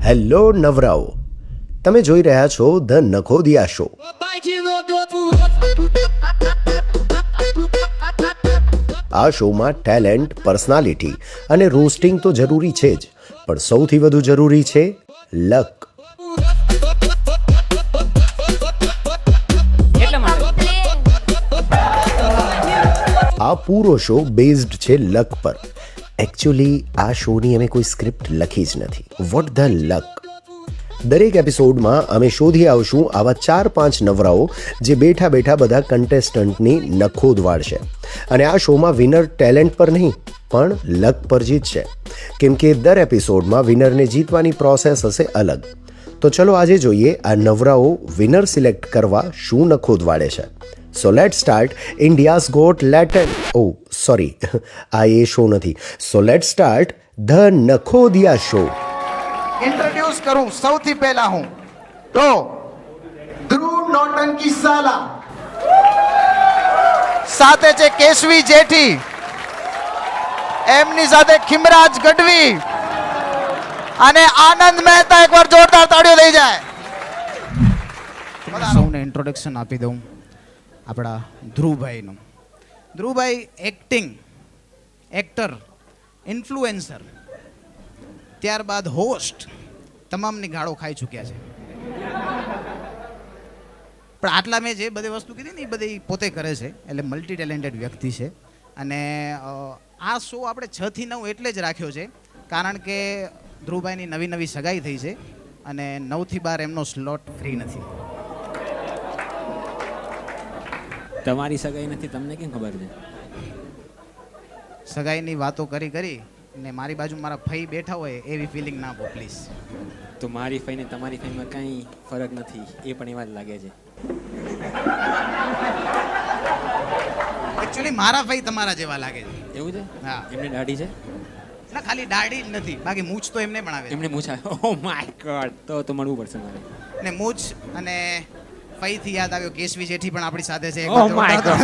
Hello નવરાઓ, તમે જોઈ રહ્યા છો ધ નખોદિયા શો. આ શોમાં ટેલેન્ટ, પર્સનાલિટી અને રોસ્ટિંગ તો જરૂરી છે જ, પણ સૌથી વધુ જરૂરી છે લક. આ પૂરો શો બેઝડ છે લક પર. એકચ્યુઅલી આ શોની અમે કોઈ સ્ક્રિપ્ટ લખી જ નથી. વોટ ધ લક. દરેક એપિસોડમાં અમે શોધી આવશું આવા 4-5 નવરાઓ જે બેઠા બેઠા બધા કન્ટેસ્ટન્ટની નખોદ વાળશે. અને આ શોમાં વિનર ટેલેન્ટ પર નહીં પણ લક પર જીતશે, કેમ કે દર એપિસોડમાં વિનરને જીતવાની પ્રોસેસ હશે અલગ. તો ચલો આજે જોઈએ આ નવરાઓ વિનર સિલેક્ટ કરવા શું નખોદ વાળે છે. So let start India's got latent. Oh sorry, આ એ શો નથી. સો લેટ સ્ટાર્ટ ધ નખોદિયા શો. इंट्रोड्यूस करूं સૌથી પહેલા હું તો ધ્રુવ નોટંકી સાલા, સાથે છે કેશવી જેઠી, એમની સાથે ખિમરાજ ગઢવી અને આનંદ મહેતા. એકવાર જોરદાર તાળીઓ થઈ જાય. સૌને ઇન્ટ્રોડક્શન આપી દઉં આપણા ધ્રુવભાઈનું. ધ્રુવભાઈ એક્ટર, ઇન્ફ્લુએન્સર, ત્યારબાદ હોસ્ટ, તમામની ગાળો ખાઈ ચૂક્યા છે. પણ આટલા મેં જે બધી વસ્તુ કીધી ને એ બધી પોતે કરે છે, એટલે મલ્ટી ટેલેન્ટેડ વ્યક્તિ છે. અને આ શો આપણે 6 થી 9 એટલે જ રાખ્યો છે કારણ કે ધ્રુવભાઈની નવી સગાઈ થઈ છે અને 9 થી 12 એમનો સ્લોટ ફ્રી નથી. તમારી સગાઈ નથી, તમને કેમ ખબર છે? સગાઈની વાતો કરી ને મારી બાજુ મારા ફઈ બેઠા હોય એવી ફિલિંગ ના આપો પ્લીઝ. તો મારી ફઈ ને તમારી ફઈમાં કંઈ ફરક નથી, એ પણ એવા જ લાગે છે. એકચ્યુઅલી મારા ફઈ તમારા જેવા લાગે છે. એવું છે? હા. એમની દાઢી છે? ના, ખાલી દાઢી જ નથી, બાકી મૂછ તો એમને પણ આવે છે. એમને મૂછા? ઓ માય ગોડ, તો મળવું પડશે મારે. ને મૂછ અને ફઈથી યાદ આવ્યો કેશવી જેઠી પણ આપણી સાથે છે. Oh my God.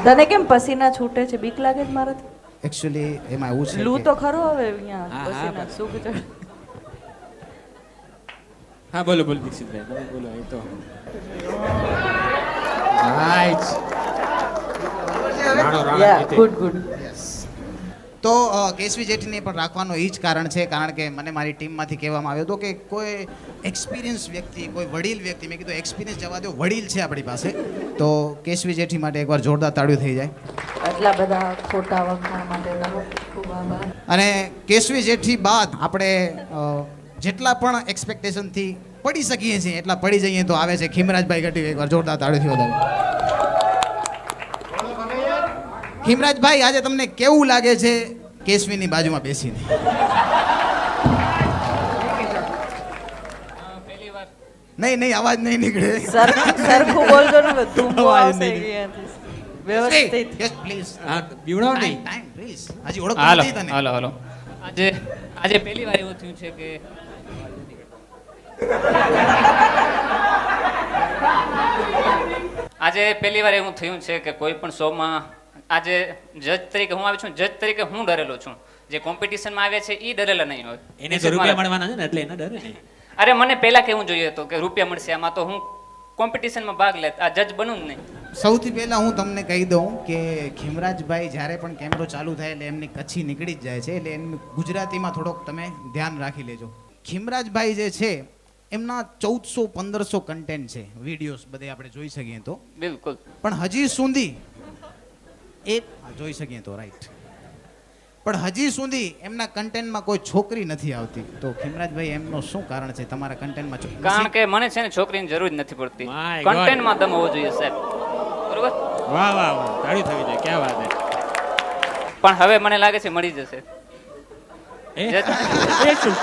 તને કેમ પસીના છૂટે છે? બીક લાગે છે મારાથી? એકચ્યુઅલી એમાં એવું છે લૂ કે તો ખરો હવે અહીંયા હા, પસીના હા. સુખ ચડે. હા બોલો દીક્ષિતભાઈ, તમે બોલો. એ તો રાઈટ. યા ગુડ. તો કેશવી જેઠીને પણ રાખવાનો એ જ કારણ છે, કારણ કે મને મારી ટીમમાંથી કહેવામાં આવ્યો હતો કે કોઈ એક્સપિરિયન્સ વ્યક્તિ, કોઈ વડીલ વ્યક્તિ, મેં કીધું એક્સપિરિયન્સ જવા દો, વડીલ છે આપણી પાસે. તો કેશવી જેઠી માટે એકવાર જોરદાર તાળીઓ થઈ જાય. આટલા બધા ખોટા વખાણ માટે તમારો ખૂબ આભાર. અને કેશવી જેઠી બાદ આપણે જેટલા પણ એક્સપેક્ટેશનથી પડી શકીએ છીએ એટલા પડી જઈએ તો આવે છે ખિમરાજભાઈ ગઢવી. એકવાર જોરદાર તાળીઓથી વધારે. ખિમરાજભાઈ, આજે તમને કેવું લાગે છે કેશવીની બાજુમાં બેસીને? નહીં, અવાજ નહીં નીકળે. સરખું બોલજો ને, ધૂમો અવાજ આવશે નહીં. અહીંયાથી. વ્યવસ્થિત. Yes please. હા, બીવડાવો નહીં. Time please. હજી ઓળખ હાલો નથી તને. હાલો હાલો આજે પહેલી વાર એવું થયું છે કે કોઈ પણ શોમાં આજે જજ તરીકે હું આવી છું. જજ તરીકે હું ડરેલો છું. જે કોમ્પિટિશનમાં આવે છે એ ડરેલા નહીં હોય. એને તો રૂપિયા મળવાના છે ને, એટલે એના ડરે ને. અરે મને પહેલા કેવું જોઈએ હતું કે રૂપિયા મળશે, આમાં તો હું કોમ્પિટિશનમાં ભાગ લેત. આ જજ બનું જ નહીં. સૌથી પહેલા હું તમને કહી દઉં કે ખિમરાજભાઈ જ્યારે પણ કેમેરો ચાલુ થાય એટલે એમની કચ્છી નીકળી જ જાય છે, એટલે એમની ગુજરાતીમાં થોડોક તમે ધ્યાન રાખી લેજો. ખિમરાજભાઈ જે છે એમના 1400-1500 કન્ટેન્ટ છે, વિડીયોઝ બધે આપણે જોઈ શકીએ તો. બિલકુલ. પણ હજી સુધી જોઈ શકીએ તો રાઈટ, પણ હજી સુધી એમના કન્ટેન્ટમાં કોઈ છોકરી નથી આવતી. તો ખિમરાજભાઈ, એમનું શું કારણ છે? તમારા કન્ટેન્ટમાં કારણ કે મને છે ને છોકરીની જરૂર જ નથી પડતી. My God. કન્ટેન્ટમાં દમ હોવો જોઈએ સાહેબ, બરોબર? વાહ વાહ વાહ, તાળી થવી જોઈએ. ક્યાં વાત છે. પણ હવે મને લાગે છે મળી જશે. એ શું?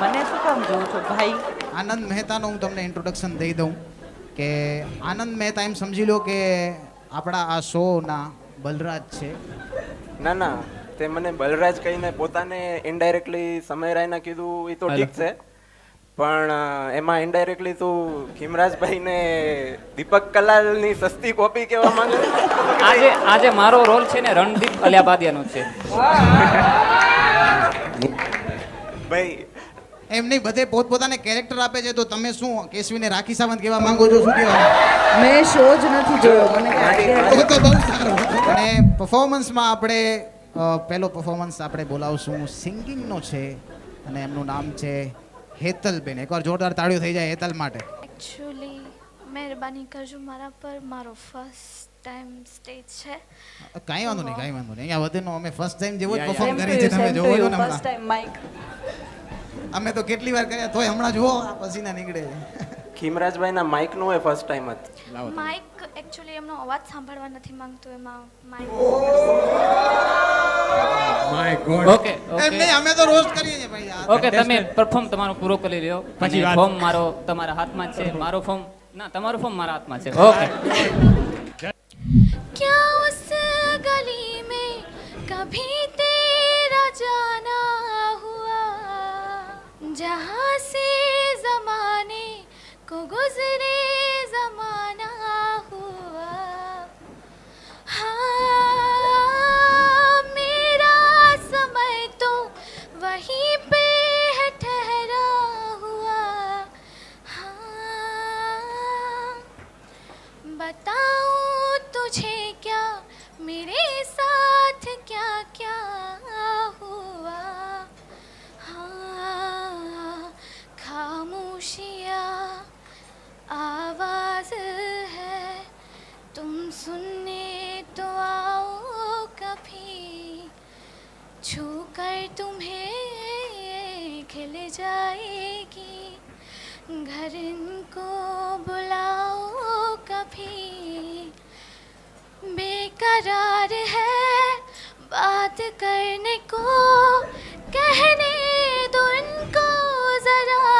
મને શું કામ જોઉં છો ભાઈ? આનંદ મહેતાનો હું તમને ઇન્ટ્રોડક્શન દઈ દઉં કે આનંદ મહેતા એમ સમજી લો કે આપણા આ શોના બલરાજ છે. ના, તે મને બલરાજ કહીને પોતાને ઇનડાયરેક્ટલી સમય રાયના કીધું એ તો ઠીક છે, પણ એમાં ઇનડાયરેક્ટલી તું ખિમરાજભાઈને દીપક કલાલની સસ્તી કોપી કહેવા માંગે? આજે મારો રોલ છે ને રણદીપ અલિયાબાદિયાનો છે. ભાઈ એમ નહીં, બધે પોતપોતાને કેરેક્ટર આપે છે, તો તમે શું કેશવીને રાખી સાવંત કહેવા માંગો છો, શું કહેવા? મેં શો જ નથી જોયો, મને કાંઈ idea તો બહુ સારું. અને પરફોર્મન્સમાં આપણે પહેલો પરફોર્મન્સ આપણે બોલાવશું સિંગિંગનો છે, અને એમનું નામ છે હેતલબેન. એકવાર જોરદાર તાળીઓ થઈ જાય હેતલ માટે. એકચ્યુઅલી મહેરબાની કરજો મારા પર, મારો ફર્સ્ટ ટાઈમ સ્ટેજ છે. કાંઈ વાંધો નહીં, કાંઈ વાંધો નહીં. અહીંયા વધુનો અમે ફર્સ્ટ ટાઈમ જેવો જ Yeah, પરફોર્મ Same to કરી છે, you, તમે same to જોવો છો you. ને First હમણાં. time mic. અમે તો કેટલી વાર કર્યા, તોય હમણાં જુઓ આ પસીના નીકળે. ખીમરાજભાઈના માઇકનું એ ફર્સ્ટ ટાઈમ હતું. લાવો તમે. માઇક એકચ્યુઅલી એમનો અવાજ સાંભળવા નથી માંગતો, એમાં માઇક My God. ઓકે એમ ઓકે નહીં, અમે તો રોસ્ટ કરીએ છીએ ભાઈ. આ ઓકે, તમે પરફોર્મ તમારો પૂરો કરી લ્યો. પછી અને વાત. ફોર્મ મારો તમારા હાથમાં જ છે, મારો ફોર્મ ના, તમારું ફોર્મ મારા હાથમાં છે. ઓકે. क्या उस गली में कभी तेरा जाना हुआ, जहाँ से जमाने को गुजरे जमाना हुआ, हाँ मेरा समय तो वहीं पे है ठहरा हुआ, हाँ बताऊं तुझे क्या मेरे साथ क्या क्या हुआ, हाँ खामोशियाँ आवाज है, तुम सुनने तो आओ कभी, छू कर तुम्हें खिल जाएगी, घर इनको बुलाओ कभी, बेकरार है बात करने को, कहने दो इनको जरा,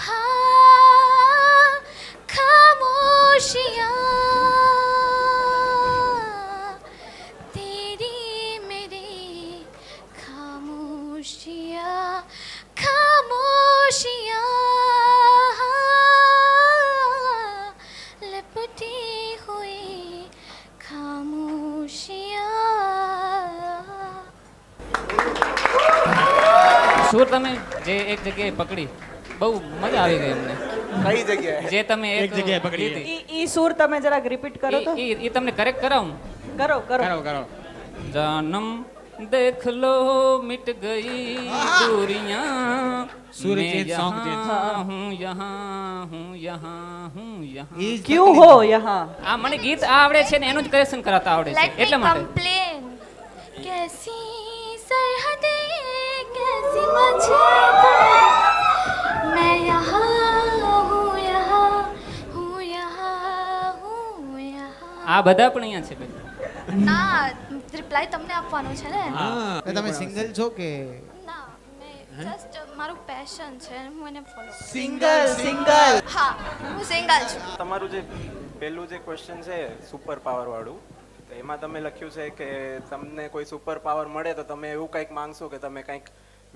हाँ खामोशियाँ तेरी मेरी खामोशियाँ, खामोशियाँ लिपटी हुई खामोशियाँ. સુર તમે જે એક જગ્યાએ પકડી, બહુ મજા આવી ગઈ અમને. કઈ જગ્યાએ? જે તમે એક જગ્યાએ પકડી લીધી, ઈ સૂર તમે જરાક રિપીટ કરો તો. ઈ તમને કરેક્ટ કરાવું. કરો કરો. કરો કરો. जानम देख लो मिट गई दूरियां, सूर मैं चेंज, सॉन्ग चेंज. यहाँ हूँ यहाँ हूँ यहाँ हूँ यहाँ. ઈ જ ક્યું તકલીફ. હો યહાં? આ મને ગીત આવડે છે ને એનું જ કરેક્શન કરાવતા આવડે છે, Let me એટલા માટે. complain. कैसी सरहदें कैसी मुझे, मैं यहाँ हूँ यहाँ हूँ यहाँ हूँ यहाँ. આ બધા પણ અહીંયા છે બેન. ના રિપ્લાય તમને આપવાનો છે ને. હા. એ તમે સિંગલ છો કે ના મેં જસ્ટ મારું પેશન છે, હું એને ફોલો કરું. Single single. હા હું સિંગલ છું. તમારું જે પહેલું જે ક્વેશ્ચન છે સુપર પાવર વાળું, તો એમાં તમે લખ્યું છે કે તમને કોઈ સુપર પાવર મળે તો તમે એવું કંઈક માંગશો કે તમે કંઈક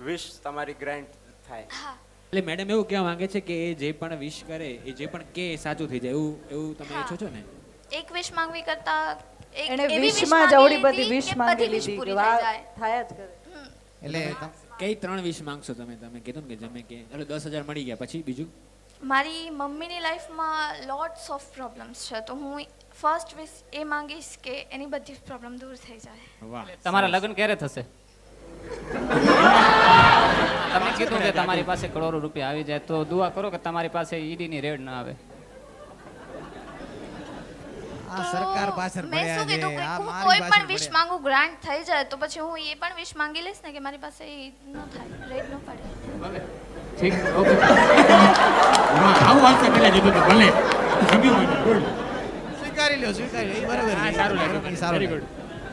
વિશ તમારી ગ્રાન્ટ થાય. હા એટલે મેડમ એવું કહેવા માંગે છે કે એ જે પણ વિશ કરે, એ જે પણ કે એ સાચું થઈ જાય, એવું એવું તમે હા. ઈચ્છો છો ને? એક વિશ માંગવી કરતા એક એને એવી wish વિશમાં માંગી જવડી બધી લીધી વિશ કે માંગી બધી wish લીધી કે પૂરી વા થઈ જાય. થાય જ કરે. એટલે કઈ 3 વિશ માંગશો તમે? તમે કીધું ને કે જમે કે ચલો 10,000 મળી ગયા, પછી બીજું? મારી મમ્મીની લાઈફમાં લોટ્સ ઓફ પ્રોબ્લેમ્સ છે, તો હું ફર્સ્ટ વિશ એ માંગીશ કે એની બધી પ્રોબ્લેમ દૂર થઈ જાય. વાહ. તમારા લગ્ન ક્યારે થશે? તમે કીધું કે તમારી પાસે કરોડો રૂપિયા આવી જાય, તો દુઆ કરો કે તમારી પાસે ઈડી ની રેડ ના આવે. આ સરકાર પાછળ મેં પડ્યા શું છે, કીધું કે આ હું મારી કોઈ પાછળ પણ વિશ પડ્યા. માંગુ ગ્રાન્ટ થઈ જાય તો પછી હું એ પણ વિશ માંગી લઈશ ને કે મારી પાસે એ ન થાય, રેડ ન પડે. ઠીક, ઓકે. આવું આન્સર કર્યા દીધું તો ભલે ગમ્યું હોય તો good. સ્વીકારી લ્યો, સ્વીકારી લ્યો. ઈ બરાબર હા, છે. સારું લાગ્યું. ઈ સારું Very લાગ્યું.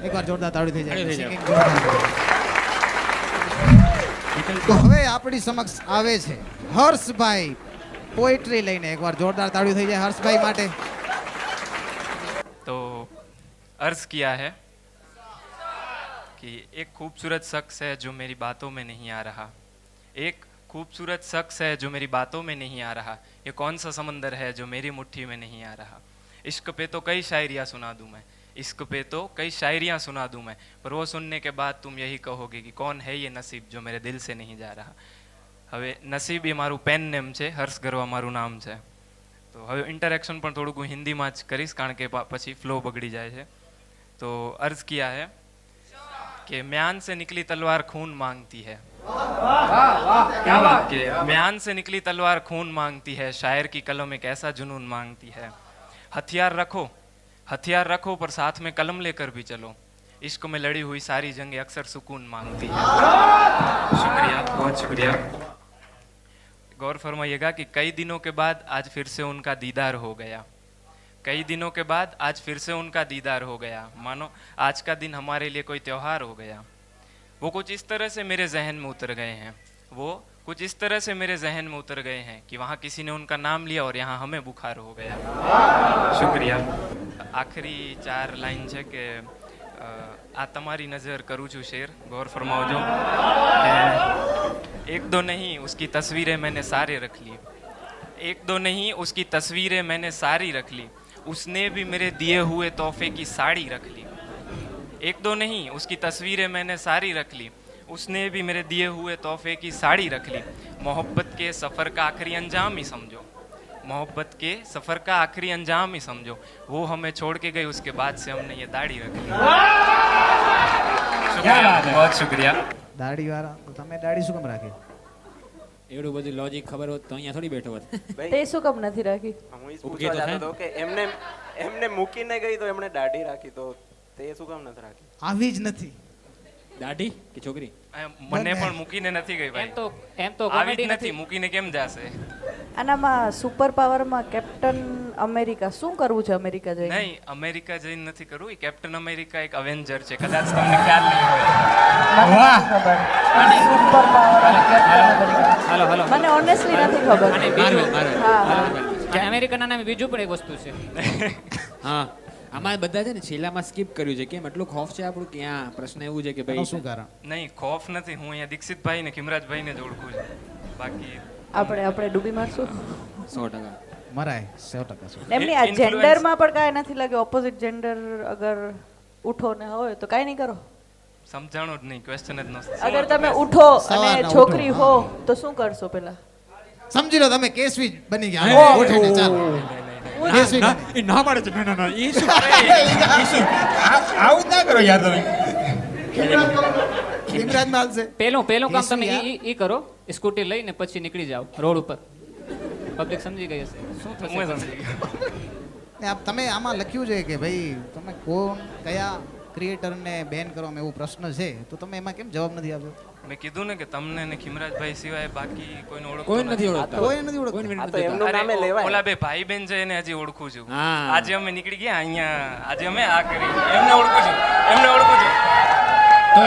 એકવાર જોરદાર તાળી થઈ જાય. તાળી થઈ જાય. Singing જોરદાર. તો હવે આપણી સમક્ષ આવે છે હર્ષભાઈ પોએટ્રી લઈને. એકવાર જોરદાર તાળી થઈ જાય હર્ષભાઈ માટે. तो अर्ज किया है कि एक खूबसूरत शख्स है जो मेरी बातों में नहीं आ रहा, एक खूबसूरत शख्स है जो मेरी बातों में नहीं आ रहा, ये कौन सा समंदर है जो मेरी मुट्ठी में नहीं आ रहा, इश्क पे तो कई शायरियाँ सुना दूँ मैं, इश्क पे तो कई शायरियाँ सुना दूँ मैं, पर वो सुनने के बाद तुम यही कहोगे कि कौन है ये नसीब जो मेरे दिल से नहीं जा रहा. હવે નસીબ એ મારું પેન નેમ છે, હર્ષ ગરવા મારું નામ છે. તો હવે ઇન્ટરેક્શન પણ થોડુંક હું હિન્દીમાં જ કરીશ કારણ કે પછી ફ્લો બગડી જાય છે. તો अर्ज किया है कि म्यान से निकली तलवार खून मांगती है. क्या बात कि म्यान से निकली तलवार खून मांगती है, शायर की कलम एक ऐसा जुनून मांगती है. हथियार रखो पर साथ में कलम लेकर भी चलो, इश्क में लड़ी हुई सारी जंगें अक्सर सुकून मांगती है. शुक्रिया, बहुत शुक्रिया. गौर फरमाइएगा कि कई दिनों के बाद आज फिर से उनका दीदार हो गया. कई दिनों के बाद आज फिर से उनका दीदार हो गया, मानो आज का दिन हमारे लिए कोई त्योहार हो गया. वो कुछ इस तरह से मेरे जहन में उतर गए हैं, वो कुछ इस तरह से मेरे जहन में उतर गए हैं कि वहाँ किसी ने उनका नाम लिया और यहाँ हमें बुखार हो गया. शुक्रिया. आखिरी 4 लाइन है कि आ तमारी नज़र करूँ छू शेर, गौर फरमाओ. एक दो नहीं उसकी तस्वीरें मैंने सारे रख ली, एक दो नहीं उसकी तस्वीरें मैंने सारी रख ली, उसने भी मेरे दिए हुए तोहफे की साड़ी रख ली. एक दो नहीं उसकी तस्वीरें मैंने सारी रख ली, उसने भी मेरे दिए हुए तोहफे की साड़ी रख ली. मोहब्बत के सफ़र का आखिरी अंजाम ही समझो, मोहब्बत के सफ़र का आखिरी अंजाम ही समझो. वो हमें छोड़ के गई, उसके बाद से हमने ये दाढ़ी रख ली. शुक्रिया, बहुत शुक्रिया. દાઢી વાળા તો તમે દાઢી શું કામ રાખી? એવડું બધું લોજિક ખબર હોત તો અહીંયા થોડી બેઠો હોત. તે શું કામ નથી રાખી? હું ઈ જ પૂછવા જતો હતો કે એમને મૂકીને ગઈ તો એમણે દાઢી રાખી, તો તે શું કામ નથી રાખી? આવી જ નથી. દાઢી કે છોકરી? મને પણ મૂકીને નથી ગઈ ભાઈ. એમ તો આવી જ કોમેડી નથી, મૂકીને કેમ જાશે? આનામાં સુપર પાવરમાં કેપ્ટન અમેરિકા શું કરવું છે અમેરિકા જઈને? નહીં, અમેરિકા જઈને નથી કરવું. એ કેપ્ટન અમેરિકા એક અવેન્જર છે, કદાચ તમને ખ્યાલ નહીં હોય. સુપર પાવર અને કેપ્ટન અમેરિકા હાલો હાલો મને ઓનેસ્ટલી નથી ખબર. અને બીજું હા હા કે અમેરિકાના નામે બીજું પણ એક વસ્તુ છે. હા, આમાં બધા છે ને છેલ્લામાં સ્કીપ કર્યું છે. કેમ એટલું ખોફ છે આપણું? કે આ પ્રશ્ન એવું છે કે એનું ભાઈ શું કારણ? નહીં, ખોફ નથી. હું અહીંયા દીક્ષિતભાઈ ને ખીમરાજભાઈને જ ઓળખું છું. બાકી આપણે ડૂબી મારશું 100%. મરાય 100% શું? એમની આ Influence- જેન્ડરમાં પણ કાંઈ નથી લાગે. ઓપોઝિટ જેન્ડર અગર ઉઠો ને હોય તો કાંઈ નહીં કરો. સમજાણું જ નહીં, ક્વેશ્ચન જ નથી. અગર તમે ઉઠો સવારના અને ઉઠો, છોકરી હા. હો તો શું કરશો પેલા? સમજી લો તમે કેસવી જ બની ગયા. ઉઠીને ચાલો. કેસવી બની. એ ના પાડે છે. ના ના ના, એ શું? આવું જ ના કરો યાર તમે. ખીમરાજ માલશે. પેલું કામ તમે કેસવી ઈ કરો, સ્કૂટી લઈને પછી નીકળી જાઓ રોડ ઉપર. પબ્લિક સમજી ગઈ હશે શું હું થશે. સમજી ગયો. ને તમે આમાં લખ્યું છે કે ભાઈ તમે કયા ક્રિએટરને બેન કરવામાં એવું પ્રશ્ન છે, તો તમે એમાં કેમ જવાબ નથી આપ્યો? મેં કીધું ને કે તમને ને ખીમરાજભાઈ સિવાય બાકી કોઈને ઓળખતો કોઈ નથી ઓળખતા. કોઈ નથી ઓળખતું. કોઈને આ નથી તો ઓળખતા. એમનું નામે અરે, લેવાય. ઓલા બે ભાઈ બેન છે એને હજી ઓળખું છું. હા. આજે અમે નીકળી ગયા અહીંયા, આજે અમે આ કરી, એમને ઓળખું છું. તો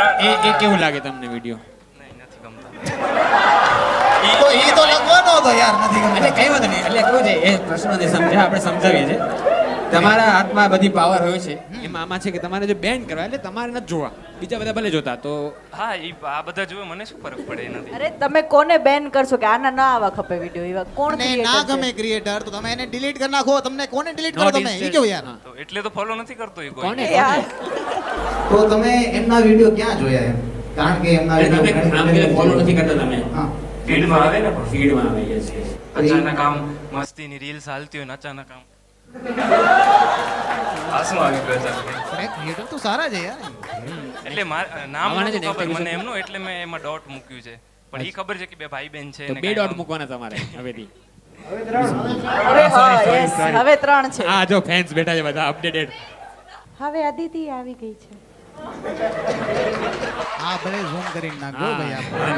એ કેવું લાગે તમને વિડીયો? નહીં, નથી ગમતા. તો ઈ તો લખવાનો હતો યાર, નથી એટલે ગમતા. કઈ વાત નહીં. એટલે કેવું છે એ પ્રશ્નને સમજ્યા આપણે સમજાવીએ છીએ. તમારા હાથમાં બધી પાવર હોય છે. એમાં આમાં છે કે તમારે જો બેન કરવા એટલે તમારે નથી જોવા, બીજા બધા ભલે જોતા. તો હા, આ બધા જોવે, મને શું ફરક પડે એનાથી? અરે તમે કોને બેન કરશો કે આના ના આવા ખપે વિડિયો? એવા કોણ ને creator ના છે? ગમે ક્રિએટર તો તમે એને ડિલીટ કરી નાખો. તમને કોને ડિલીટ કરો Not તમે? ઈ instant. કેવું યાર? હા. તો એટલે તો ફોલો નથી કરતો એ કોઈ. કોને? એ યાર તો તમે એમના વિડિયો ક્યાં જોયા એમ? કારણ કે એમના તમે આમ કે ફોલો નથી કરતા તમે. હા. ફીડમાં આવે ને, ફીડમાં આવે છે. અચાનક આમ મસ્તીની રીલ્સ હાલતી હોય ને અચાનક આમ આ શું આવી ગયું અચાનક? ક્રિએટર તો સારા છે યાર. એટલે નામ આવાને નહોતું છે ને ખબર activation. મને એમનું, એટલે મેં એમાં ડોટ મૂક્યું છે. પણ એ ખબર છે કે બે ભાઈ બેન છે તો ને 2 કાંઈ ડોટ આમ- મૂકવાના તમારે હવેથી. અરે હા yes હવે 3 છે. આ જો ફેન્સ બેઠા છે બધા અપડેટેડ. હવે અદિતિ આવી ગઈ છે. આ ભલે ઝૂમ કરીને નાખજો હા. ભાઈ આપણે.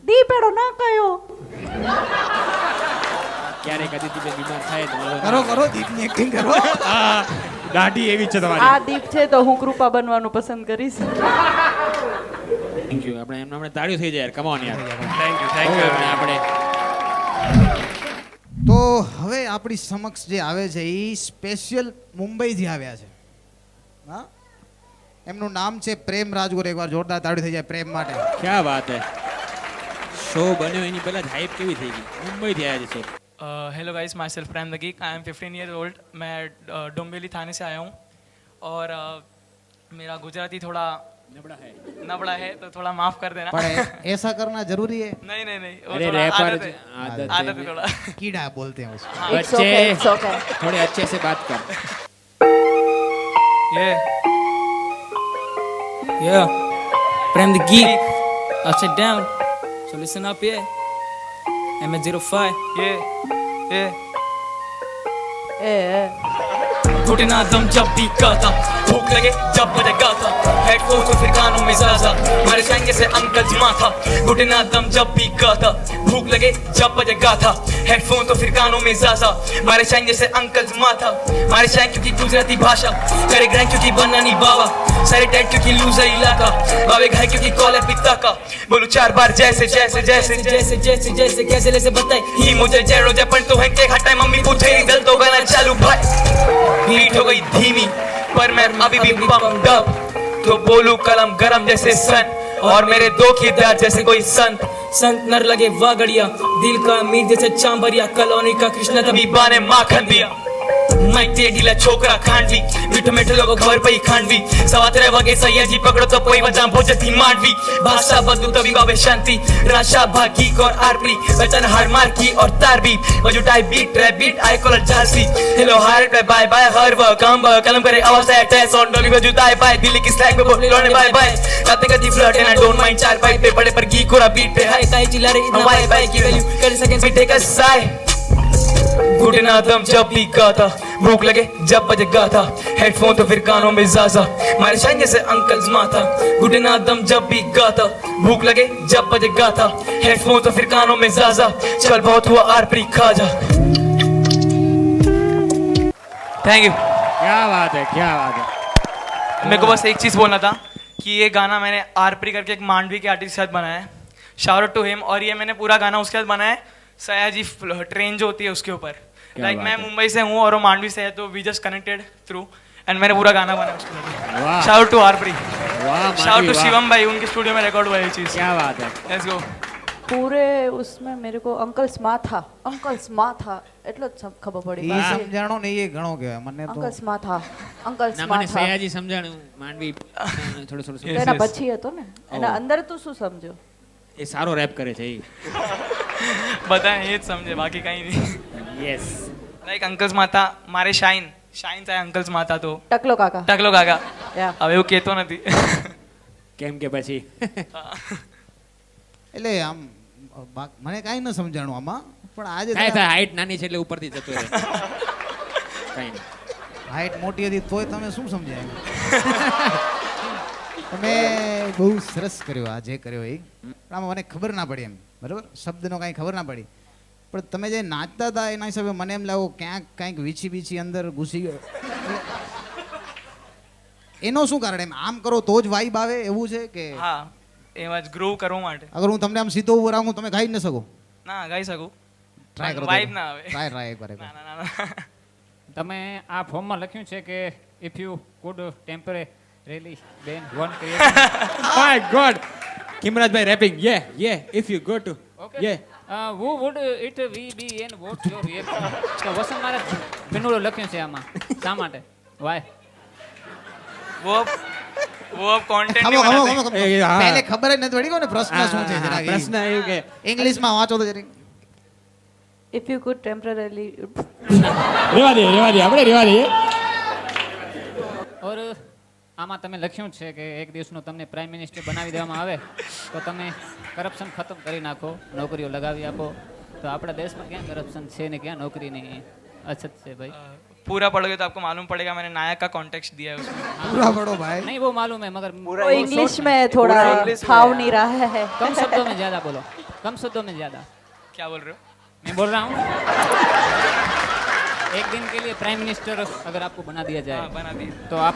દીપેડો ના કયો. ક્યારેક અદિતિબેન બીમાર થાય તો વાંધો કરો ના. કરો દીપની એક્ટિંગ કરો. આ દાઢી એવી જ છે તમારી. આ દીપ છે તો હું કૃપા બનવાનું પસંદ કરીશ. Thank you. આપણે એમને હમણાં તાળીઓ થઈ જાય યાર. કમ ઓન યાર. Thank you, thank you. આપણે તો હવે આપણી સમક્ષ જે આવે છે એ સ્પેશિયલ મુંબઈથી આવ્યા છે. હા, એમનું નામ છે પ્રેમ રાજગોર. એકવાર જોરદાર તાળી થઈ જાય પ્રેમ માટે. ક્યાં વાત હે. શો બન્યો એની પહેલા જ હાઈપ કેવી થઈ ગઈ. મુંબઈથી આવ્યા છે. Hello guys, my self Prem the geek. I am 15 year old. मैं डोंबिवली थाने से आया हूँ और मेरा गुजराती थोड़ा नबड़ा है तो थोड़ा माफ कर देना। पर ऐसा करना जरूरी है? नहीं नहीं नहीं, वो अरे थोड़ा रैपर आदत है, आदत है थोड़ा। कीड़ा बोलते हैं उसको। It's okay, it's okay. थोड़े अच्छे से बात कर। Yeah, Prem the Geek, upside down. So listen up, yeah. M05. ये घुटना दम जब भी गाता, भूख लगे जब बजे गाता, हेडफोन तो फिर कानों में ज़ाज़ा, मारे शाएंगे से अंकल जमा था। घुटना दम जब भी गाता, भूख लगे जब बजे गाता, हेडफोन तो फिर कानों में ज़ाज़ा, मारे शाएंगे से अंकल जमा था। मारे शाएं क्योंकि गुजराती भाषा, करे ग्रैंड क्योंकि बनना नहीं बाबा, सारे डेड क्योंकि लूजर इलाका, बाबे घाय क्योंकि कॉल है पिता का। बोलूं 4 बार जैसे जैसे जैसे जैसे जैसे जैसे कैसे ले से बताए ही मुझे जेरो जपन तो है के हटाए मम्मी पूछे दल तो गाना चालू भाई। बीट हो गई धीमी पर मैं अभी भी पम्प्ड अप, तो बोलूं कलम गरम जैसे सन और मेरे दो किरदार जैसे कोई संत। संत नर लगे वागड़िया, दिल का मीर जैसे चांबरिया, कॉलोनी का कृष्ण तभी बाने माखन दिया। मैं ते ढीला छोकरा खांडवी, मीठो मीठो लोगो घर पे ही खांडवी, सवा 3 वागे सैयाजी पकड़ो तो कोई वजह भोज थी मांडवी। भाषा बदलू तभी बाबे शांति, राशा भागी और आरपी, बचन हार मार की और तार भी, बजुटाई बीट रैप बीट आई कॉलर झांसी। हेलो हार्ट पे बाय बाय हर वो काम कलम करे आवाज है टेस्ट ऑन डोली बजुटाई बाय दिल्ली की स्लैंग पे बोले लोने बाय बाय, काते कदी flirt and I don't mind 4 bite पे बड़े पर की कोरा बीट पे हाई काई चिल्ला रही इतना बाय बाय की वैल्यू कर सेकंड्स में टेक अ साई। घुटना दम जब भी गाता, भूख लगे जब बजे गाता, हेडफोन तो फिर कानों में ज़ाज़ा, मारे शाएंगे से अंकल्स माथा। घुटना दम जब भी गाता, भूख लगे जब बजे गाता, हेडफोन तो फिर कानों में ज़ाज़ा, चल बहुत हुआ आरपी खा जा। Thank you. क्या बात है, क्या बात है। मेरे को बस एक चीज़ बोलना था कि ये गाना मैंने आरपी करके एक मांडवी के आर्टिस्ट के साथ बनाया है, शाउट आउट टू हिम। और ये मैंने पूरा गाना उसके साथ बनाया है, सयाजी ट्रेन जो होती है उसके ऊपर। लाइक मैं मुंबई से हूँ और वो मांडवी से है, तो we just connected through and मैंने पूरा गाना बनाया उसके लिए। Shout to RP, shout to Shivam भाई, उनके स्टूडियो में रिकॉर्ड हुआ ये चीज़। क्या बात है। Let's go. પૂરે उसमें मेरे को अंकल्स माथा એટલો જ ખબર પડી એ સમજાણો ને એ ઘણો કહેવાય મને તો। અંકલ્સ માથા અંકલ્સ ના, મને માથા સયાજી સમજાણું, માંડવી થોડું થોડું સમજાણું. એના પછી હતો ને એના અંદર તું શું સમજો? એ સારો રેપ કરે છે એ. બધા એ જ સમજે, બાકી કંઈ નહીં. યસ. લાઈક અંકલ્સ માતા, મારે શાઇન થાય અંકલ્સ માતા તો ટકલો કાકા ટકલો કાકા યા હવે એવું કહેતો નથી. કેમ કે પછી એટલે આમ મને કાંઈ ન સમજાણું આમાં, પણ આજે થાય થાય, હાઈટ નાની છે એટલે ઉપરથી જતો રહે. કાંઈ નહીં. હાઈટ મોટી હતી તોય તમે શું સમજ્યા? તમે બહુ સરસ કર્યો આ જે કર્યો એ, પણ આમાં મને ખબર ના પડી એમ, બરાબર શબ્દનો કાંઈ ખબર ના પડી, પણ તમે જે નાચતા હતા એના હિસાબે મને એમ લાગ્યું ક્યાંક કાંઈક વીછી બીછી અંદર ઘૂસી ગયો. એનો શું કારણ? એમ આમ કરો તો જ વાઇબ આવે એવું છે કે? હા, એમાં જ ગ્રો કરવા માટે. અગર હું તમને આમ સીધો ઉભો રાખું તમે ગાઈ જ ન શકો? ના ગાઈ શકું, ટ્રાય કરો, વાઇબ ના આવે. ટ્રાય એકવાર. ના ના ના. તમે આ ફોર્મમાં લખ્યું છે કે if you could temporarily ban one create. My God, કિમરાજભાઈ rapping. Yeah if you go to yeah who would it we be and what's your reaction? તો વસંત મારે બિનુડો લખ્યું છે આમાં, શા માટે? વાય वो अब कंटेंट नहीं बनाते. પહેલે ખબર જ નથી પડી કોને પ્રશ્ન શું છે જરા. પ્રશ્ન એવું કે ઇંગ્લિશમાં વાંચો તો જરી. ઇફ યુ કુડ ટેમ્પરરી રેવા દે આપણે રેવા દે. ઓર આમાં તમે લખ્યું છે કે એક દિવસનો તમને પ્રાઇમ મિનિસ્ટર બનાવી દેવામાં આવે તો તમે કરપ્શન ખતમ કરી નાખો, નોકરીઓ લગાવી આપો. તો આપણા દેશમાં ક્યાં કરપ્શન છે ને ક્યાં નોકરીની અછત છે ભાઈ? पूरा पढ़ोगे तो आपको मालूम पड़ेगा, मैंने नायक का कॉन्टेक्स्ट दिया है उसमें. પૂરા પડો ભાઈ. नहीं वो मालूम है मगर वो इंग्लिश में थोड़ा भाव नहीं रहा है. कम शब्दों में ज्यादा बोलो, कम शब्दों में ज्यादा. क्या बोल रहे हो? मैं बोल रहा हूँ एक दिन के लिए प्राइम मिनिस्टर अगर आपको बना दिया जाए, बना दिया तो आप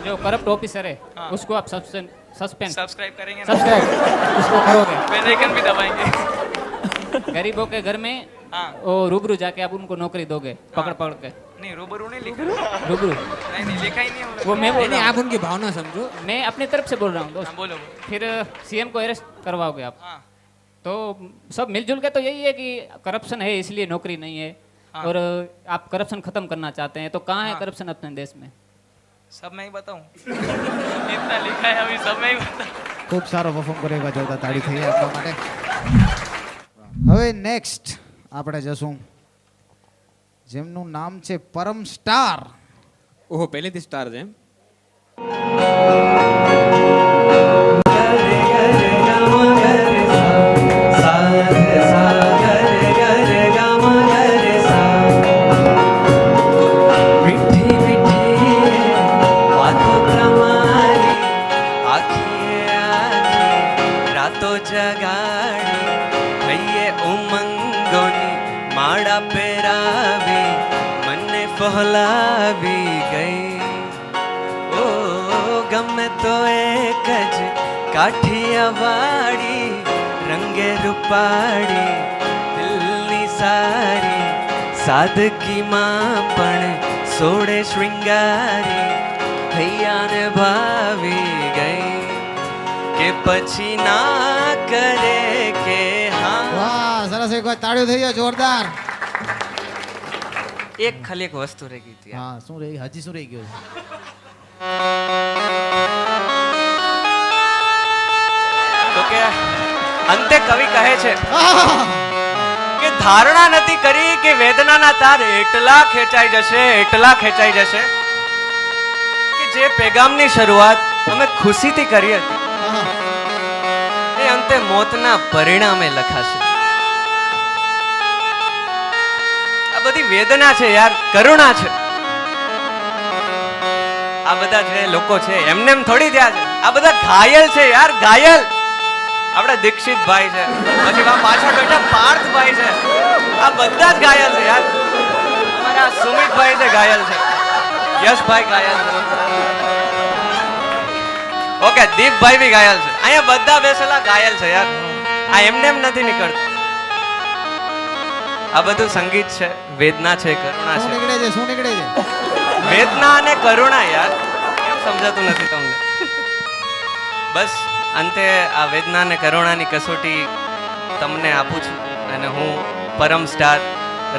जो करप्ट ऑफिसर है उसको आप सस्पेंड सब्सक्राइब करेंगे ना? सब्सक्राइब उसको करोगे, बेल आइकन भी दबाएंगे. गरीबों के घर में वो रूबरू जाके आप उनको नौकरी दोगे, पकड़ के. नहीं रूबरू नहीं लिखा. रूबरू नहीं लिखा ही नहीं है वो मैं बोल रहा आप उनकी भावना समझो. मैं अपनी तरफ से बोल रहा हूँ दोस्त. बोलो. फिर सीएम को अरेस्ट करवाओगे आप. तो सब मिलजुल के तो यही है कि करप्शन है इसलिए नौकरी नहीं है, और आप करप्शन खत्म करना चाहते हैं. तो कहाँ है करप्शन अपने देश में? सब मैं ही बताऊं इतना लिखा है अभी सब मैं ही बताऊं ખૂબ સારો પરફોર્મ કર્યો, એવા જોરદાર તાળી થઈ આપણા માટે. હવે નેક્સ્ટ આપણે જશું જેમનું નામ છે પરમ સ્ટાર. ઓહો, પહેલેથી સ્ટાર છે એમ. રાતો જગાડી હૈયે ઉમંગોની માળા પહેરાવી મને ફહલાવી ગઈ. ઓ ગમે તો એક જ કાઠિયાવાડી રંગે રૂપાડી દિલની સારી સાદગીમાં પણ સોડે શૃંગારી હૈયાને ભાવી ગઈ કે પછી ના કરે કે હા. વાહ, સરસ. એક વાર તાળીઓ થઈ જાય જોરદાર. એક ખાલી એક વસ્તુ રહી ગઈ હતી. હા, શું રહી? હજી શું રહી ગયું છે? તો કે અંતે કવિ કહે છે કે ધારણા નથી કરી કે વેદનાના તાર એટલા ખેંચાઈ જશે કે જે પેગામની શરૂઆત અમે ખુશીથી કરી હતી એ અંતે મોતના પરિણામે લખાશે. આ બધી વેદના છે યાર, કરુણા છે. આ બધા જે લોકો છે એમને એમ થોડી થયા છે, આ બધા ઘાયલ છે યાર, ઘાયલ. આપણા દીક્ષિતભાઈ છે, પછી પાછળ બેઠા પાર્થભાઈ છે, આ બધા જ ઘાયલ છે યાર. અમારા સુમિતભાઈ છે ઘાયલ છે, યશભાઈ ઘાયલ છે, ઓકે દીપભાઈ બી ઘાયલ છે. અહીંયા બધા બેસેલા ઘાયલ છે યાર. આ એમને એમ નથી નીકળતું. આ બધું સંગીત છે, વેદના છે, કરુણા શું છે. નીકળે છે? શું નીકળે છે? વેદના અને કરુણા યાર, કેમ સમજાતું નથી તમને? બસ અંતે આ વેદના અને કરુણાની કસોટી તમને આપું છું અને હું પરમ સ્ટાર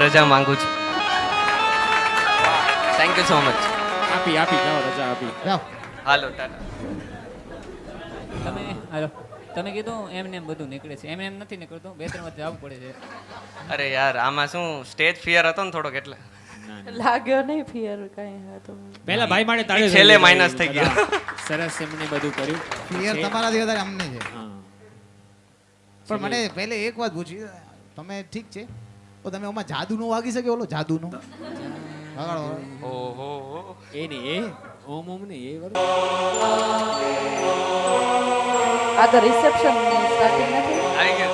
રજા માંગુ છું. Thank you so much. આપી જાઓ, રજા આપી. જાઓ. હાલો ટાટા. તમે કીધું એમને એમ બધું નીકળે છે, એમ નથી નીકળતું. 2-3 વાર જવું પડે છે. અરે યાર આમાં શું સ્ટેજ ફિયર હતો ને થોડોક એટલે લાગ્યો નહીં ફિયર કઈ હતો. પહેલા ભાઈ માટે તાળીઓ છેલ્લે માઇનસ થઈ ગયો. સરસ એમને બધું કર્યું. ક્લિયર તમારાથી વધારે અમને છે. હા. પણ મને પહેલે એક વાત પૂછી, તમે ઠીક છે તો તમે ઓમાં જાદુ નો વાગી શકે? ઓલો જાદુ નો વગાડો. ઓહો એ નહીં, એ ઓમ ને એ આ તો રિસેપ્શન સ્ટાર્ટિંગ નથી. આવી ગયો.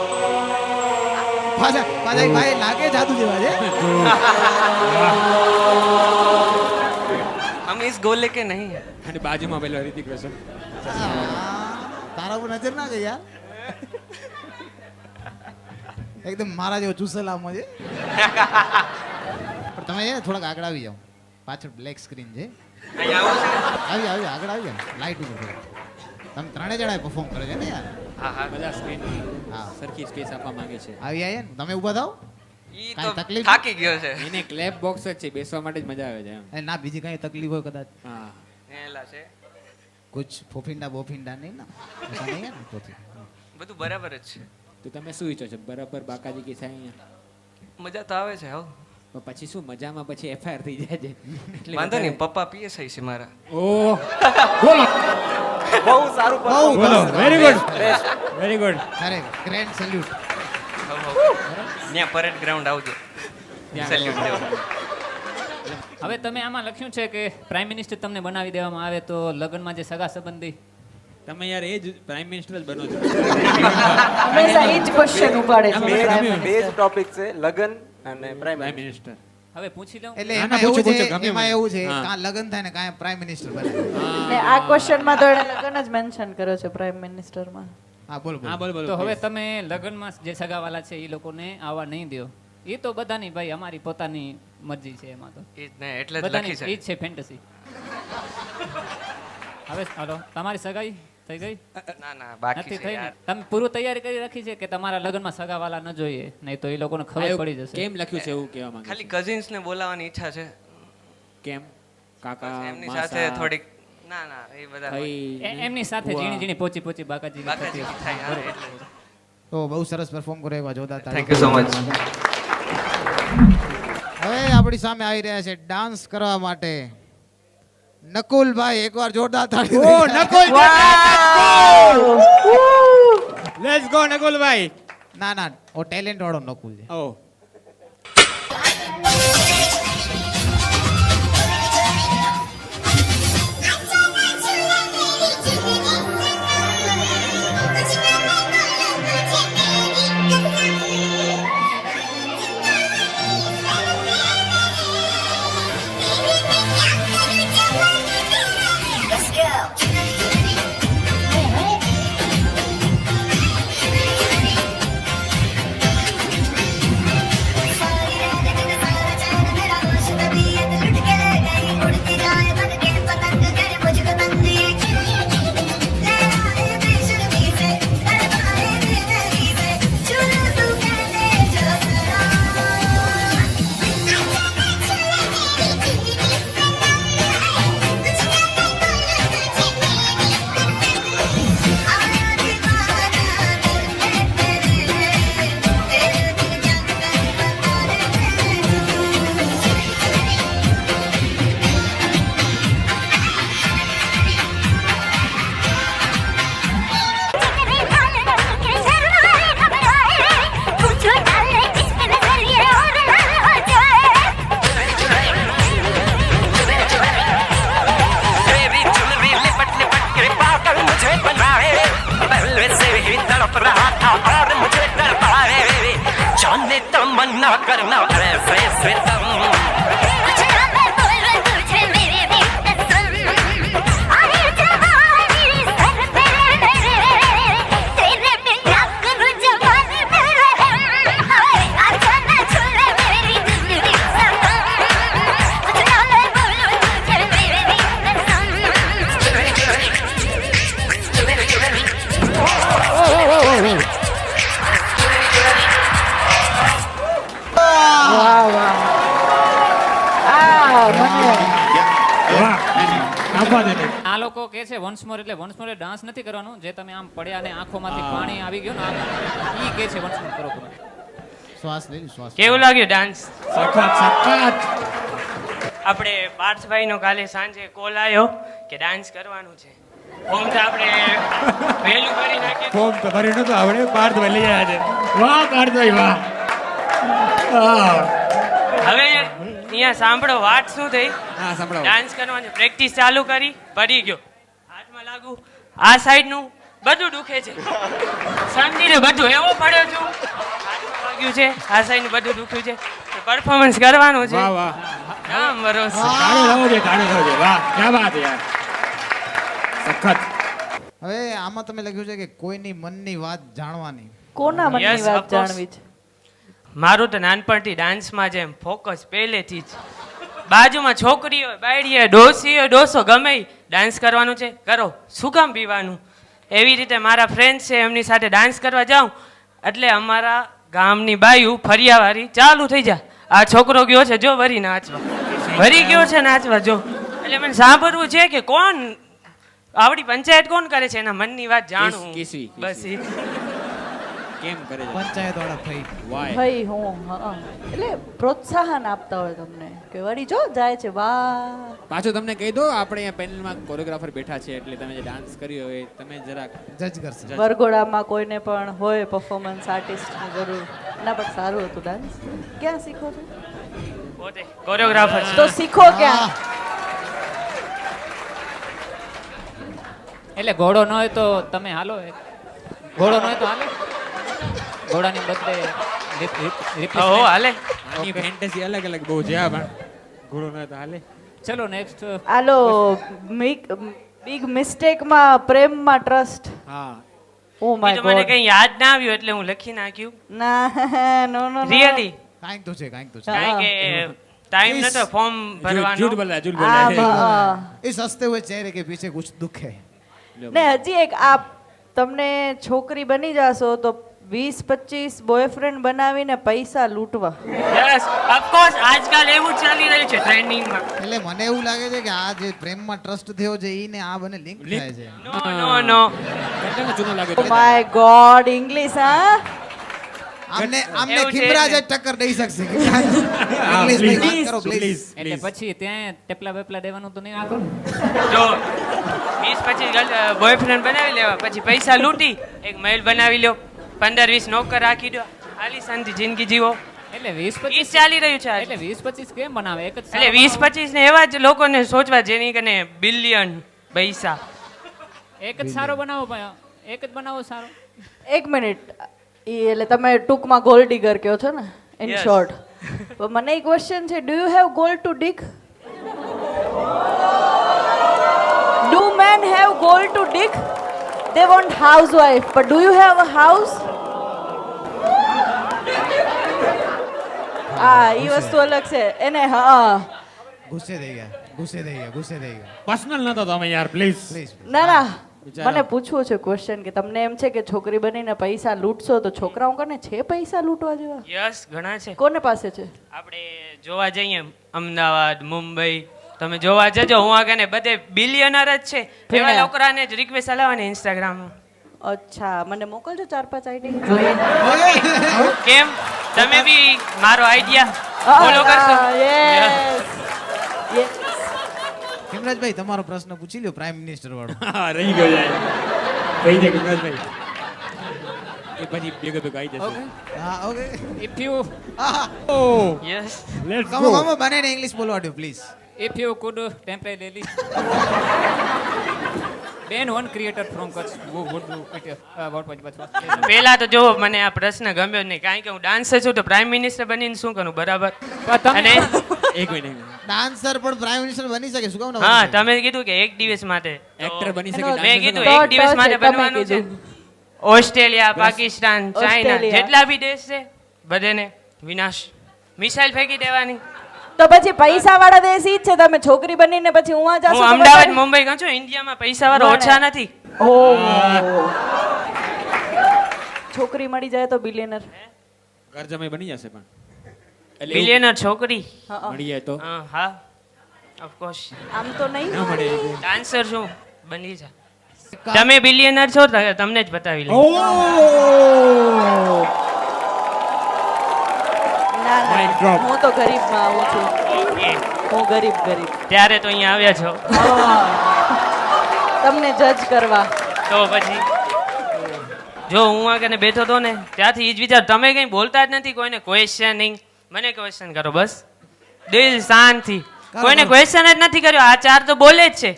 પાછા પાછા ભાઈ લાગે જાદુ જેવા છે. હમ ઇસ ગોલે કે નહીં. અને બાજુમાં પેલો રિતિક રોશન. તારા ઉપર નજર ના ગઈ યાર. એકદમ મારા જેવો ચૂસેલા છે. પણ તમે થોડાક આગળ આવી જાઓ, પાછળ બ્લેક સ્ક્રીન છે. અહીંયા આવું છે. આવી આગળ આવી જાઓ, લાઈટ ઉપર. તમે ત્રણે જણાએ પરફોર્મ કરે છે ને યાર. હા હા બધા સ્ક્રીન હા, સરખી સ્પેસ આપવા માંગે છે. આવી આયા ને તમે ઊભા થાઓ. ઈ કાંઈ તો તકલીફ? થાકી ગયો છે. એને ક્લેપ બોક્સ જ છે, બેસવા માટે જ મજા આવે છે એમ. એ ના બીજી કઈ તકલીફ હોય કદાચ, હા. નેલા છે. કુછ ફોફિંડા બોફિંડા નહીં ના, ऐसा नहीं है ना तो ठीक. બધું બરાબર જ છે. તો તમે શું ઈચ્છો છો? બરાબર બાકાજી કે છે અહીંયા? મજા તો આવે છે હો. પણ પછી શું મજામાં પછી એફઆઈઆર થઈ જાય છે એટલે વાંધો નહીં, પપ્પા પીએસઆઈ છે મારા. ઓહ, બોલો બહુ સારું બહુ બોલો, વેરી ગુડ, વેરી ગુડ. અરે ગ્રેન્ડ સેલ્યુટ. ત્યાં પરેડ ગ્રાઉન્ડ આવજો. સેલ્યુટ દેવા. હવે તમે આમાં લખ્યું છે કે પ્રાઇમ મિનિસ્ટર તમને બનાવી દેવામાં આવે તો લગ્નમાં જે સગા સંબંધી, તમે યાર એ જ પ્રાઇમ મિનિસ્ટર જ બનો છો. હંમેશા એ જ ક્વેશ્ચન ઉપાડે છે. બે જ ટોપિક છે, લગન અને પ્રાઇમ પ્રાઇમ મિનિસ્ટર. હવે પૂછી લઉં. એટલે ના, એમાં પૂછો, એવું છે, પૂછો, ગમે એમાં મને. એવું છે હા. કાં લગ્ન થાય ને કાંઈ પ્રાઇમ મિનિસ્ટર બને. ને આ ક્વેશ્ચનમાં તો એણે લગ્ન જ મેન્શન કર્યો છે પ્રાઇમ મિનિસ્ટરમાં. હા બોલ હા, બોલ બોલ. તો હવે તમે લગ્નમાં જે સગાવાલા છે એ લોકોને આવવા નહીં દો. એ તો બધાની ભાઈ અમારી પોતાની મરજી છે, એમાં તો એ જ ને, એટલે જ બધાની લખી એ છે. જ છે ફેન્ટસી. હવે હાલો, તમારી સગાઈ થઈ ગઈ? ના ના બાકી નથી છે થઈ ને? યાર. તમે પૂરું તૈયારી કરી રાખી છે કે તમારા લગ્નમાં સગાવાલા ન જોઈએ, નહીં તો એ લોકોને ખબર પડી જશે. કેમ લખ્યું છે એવું કહેવા માંગે ખાલી છે? કઝિન્સ ને બોલાવવાની ઈચ્છા છે. કેમ? કાકા એમની માસા, સાથે થોડીક ના એ બધા હોય. ભાઈ, એમની સાથે બુઆ. ઝીણી ઝીણી પોચી પોચી બાકાજી બાકાજી થાય હા, એટલે જ. તો બહુ સરસ પરફોર્મ કર્યો એવા જોરદાર તાળી. Thank you so much. હવે આપણી સામે આવી રહ્યા છે ડાન્સ કરવા માટે નકુલભાઈ, એકવાર જોરદાર તાળી. ઓ નકુલ, લેટ્સ ગો નકુલભાઈ. ના ના, ઓ ટેલેન્ટ વાળો નકુલ છે. ઓ तमन्ना करना ऐसे सितम આ લોકો કહે છે વન્સ મોર એટલે વન્સ મોર ડાન્સ નથી કરવાનું, જે તમે આમ પડ્યા ને આંખોમાંથી પાણી આવી ગયું ને ઈ કહે છે વન્સ મોર કરો. શ્વાસ લઈ શ્વાસ. કેવું લાગ્યું ડાન્સ? સખત સખત. આપણે પાર્થભાઈ નો કાલે સાંજે કોલ આવ્યો કે ડાન્સ કરવાનું છે. ફોર્મ તો આપણે વહેલું કરી નાખ્યું. ફોર્મ તો ભરી નતું આવડે, પાર્થભાઈ લઈ આવ્યા છે. વાહ પાર્થભાઈ વાહ. હવે અહીંયા સાંભળો વાત શું થઈ. હા સાંભળો. ડાન્સ કરવાની પ્રેક્ટિસ ચાલુ કરી, પડી ગયો, હાથમાં લાગુ, આ સાઈડ નું બધું દુખે છે, સમજીને બધું એવો પડ્યો છું, હાથમાં વાગ્યું છે, આ સાઈડ નું બધું દુખ્યું છે, પરફોર્મન્સ કરવાનું છે. વાહ વાહ. નામ ભરોસે. ગાડો લાવો છે, ગાડો લાવો છે. વાહ ક્યા વાત યાર. સખત. હવે આમાં તમે લખ્યું છે કે કોઈની મનની વાત જાણવાની. કોના મનની Yes, વાત of course. જાણવી છે? મારું તો નાનપણથી ડાન્સમાં જેમ ફોકસ પહેલેથી જ. બાજુમાં છોકરી હોય, બાયડી હોય, ડોસી હોય, ડોસો ગમે ઈ, ડાન્સ કરવાનું છે કરો, શું કામ પીવાનું. એવી રીતે મારા ફ્રેન્ડ છે એમની સાથે ડાન્સ કરવા જાઉં એટલે અમારા ગામની બાયું ફરિયાવાળી ચાલુ થઈ જાય, આ છોકરો ગયો છે જો વરી નાચવા, વરી ગયો છે નાચવા જો. એટલે મને સાંભળવું છે કે કોણ આવડી પંચાયત કોણ કરે છે, એના મનની વાત જાણું. કિસવી, બસ ઈ. કેમ કરે છે પંચાયત વાળા થઈ. વાહ. ભાઈ હું એટલે પ્રોત્સાહન આપતા હોય તમને કે વળી જો જાય છે વાહ. પાછું તમને કહી દો, આપણે અહીંયા પેનલમાં કોરિયોગ્રાફર બેઠા છે એટલે તમે જે ડાન્સ કર્યો હોય તમે જરાક જજ કરશે. વરઘોડામાં કોઈને પણ હોય પરફોર્મન્સ આર્ટિસ્ટની જરૂર, એના પણ સારું હતું ડાન્સ. ક્યાં શીખો છો? પોતે કોરિયોગ્રાફર છે. તો શીખો ક્યાં? એટલે ઘોડો ન હોય તો તમે હાલો, ઘોડો ન હોય તો હાલો, ઘોડાની બદલે ઓહો હાલે. આની ફેન્ટેસી અલગ અલગ બહુ છે. આ પણ ઘોડો ન તો હાલે. ચલો નેક્સ્ટ. આલો બિગ મિસ્ટેકમાં પ્રેમમાં ટ્રસ્ટ. હા ઓ માય મને ગોડ. કઈ યાદ ના આવ્યું એટલે હું લખી નાખ્યું. ના નો નો રિયલી કાંઈક તો છે, કાંઈક તો છે. કારણ કે ટાઈમ નતો ફોર્મ ભરવાનો. झूठ बोला झूठ बोला. इस हंसते हुए चेहरे के पीछे कुछ दुख है. ને હજી એક, આપ તમને છોકરી બની જાશો તો 20-25 બોયફ્રેન્ડ બનાવીને પૈસા લૂંટવા. યસ ઓફકોર્સ આજકાલ એવું ચાલી રહ્યું છે ટ્રેન્ડિંગમાં. એટલે મને એવું લાગે છે કે આ જે પ્રેમમાં ટ્રસ્ટ થયો છે ઈ ને આ બંને લિંક થાય છે. નો માય ગોડ ઇંગ્લિશ હા. આમને એવું છે ખીમરાજ જ ને. ટક્કર દઈ શકશે. ઇંગ્લિશમાં વાત કરો પ્લીઝ. એટલે પછી ત્યાં ટેપલા બેપલા દેવાનું તો નહીં આપો ને? જો 20-25 બોયફ્રેન્ડ બનાવી લેવા પછી પૈસા લૂંટી એક મહેલ બનાવી લ્યો 15-20 નોકર રાખી દો આલી શાંતિ જિંદગી જીવો. એટલે ઈ 20-25 ચાલી રહ્યું છે આજે. એટલે 20-25 કેમ બનાવે? એક જ એટલે સારો 20-25 ને એવા જ લોકોને સોચવા જેની કને બિલિયન પૈસા. એક જ સારો બનાવો પણ એક જ બનાવો સારો. એક મિનિટ એટલે તમે ટૂંકમાં ગોલ્ડ ડિગર કહો છો ને ઇન Yes. શોર્ટ. તો મને એક ક્વેશ્ચન છે, do you have gold to dig? Do man have gold to dig? They want housewife but do you have a house? હા એ વસ્તુ અલગ છે એને. હા ગુસ્સે થઈ ગયા. પર્સનલ નતો તમે યાર પ્લીઝ. ના ના મને પૂછવું છે ક્વેશ્ચન કે તમને એમ છે કે છોકરી બનીને પૈસા લૂંટશો તો છોકરાઓ કને છે પૈસા લૂંટવા જેવા? યસ ઘણા છે. કોને પાસે છે? આપણે જોવા જઈએ અમદાવાદ મુંબઈ તમે જોવા જજો હું આગળ બધે બિલિયનર જ છે એવા હા. લોકોને જ રિક્વેસ્ટ હલાવવાની ઇન્સ્ટાગ્રામમાં. અચ્છા મને મોકલજો 4-5 આઈડી. કેમ તમે બી મારો આઈડિયા ફોલો કરશો? ખીમરાજભાઈ તમારો પ્રશ્ન પૂછી લ્યો પ્રાઇમ મિનિસ્ટર વાળો. હા રહી ગયો યાર. રહી જાય કિંમતભાઈ. એ પછી ભેગો તો ગાઈ જશે. હા okay. If you yes let's come on come on બનેને ઇંગ્લિશ બોલવા દો please. if you could temporarily ban one creator from Kutch, who would you pick? What was પહેલા તો જો મને આ પ્રશ્ન ગમ્યો જ નહીં કારણ કે હું ડાન્સર છું તો પ્રાઇમ મિનિસ્ટર બનીને શું કરું બરાબર. અને એક મિનિટ. ડાન્સર પણ પ્રાઇમ મિનિસ્ટર બની શકે શું કામ ના હા બની શકે? તમે કીધું કે એક દિવસ માટે એક્ટર બની શકે. એનો- મેં કીધું તો- એક દિવસ તો માટે છે, તમે બનવાનું છે. કીધું. Australia Pakistan China Australia. જેટલા બી દેશ છે બધેને વિનાશ મિસાઇલ ફેંકી દેવાની. તો પછી પૈસા વાળા દેશ ઈ જ છે. તમે છોકરી બનીને પછી ઉવા જાશો હું તો અમદાવાદ બધાને- મુંબઈ ગયો છું ઇન્ડિયામાં પૈસા વાળા મળે. ઓછા નથી. છોકરી મળી જાય તો બિલિયનર. ઘર જમાઈ બની જશે પણ. એટલે એવું બિલિયનર છોકરી મળી જાય તો હા ઓફકોર્સ આમ તો નહીં ના મળે. ડાન્સર છું બની જા. તમે બિલિયનર છો તો તમને જ બતાવી લઉં. ના Mic ના drop. હું તો ગરીબમાં આવું છું. હું ગરીબ ત્યારે તો અહીંયા આવ્યા છો તમને જજ કરવા. તો પછી જો હું આગળ બેઠો હતો ને ત્યાંથી ઈ જ વિચાર તમે કઈ બોલતા જ નથી કોઈને ક્વેશ્ચનિંગ મને ક્વેશ્ચન કરો બસ દિલ શાંતિ કોઈને ક્વેશ્ચન જ નથી કર્યો આ ચાર તો બોલે જ છે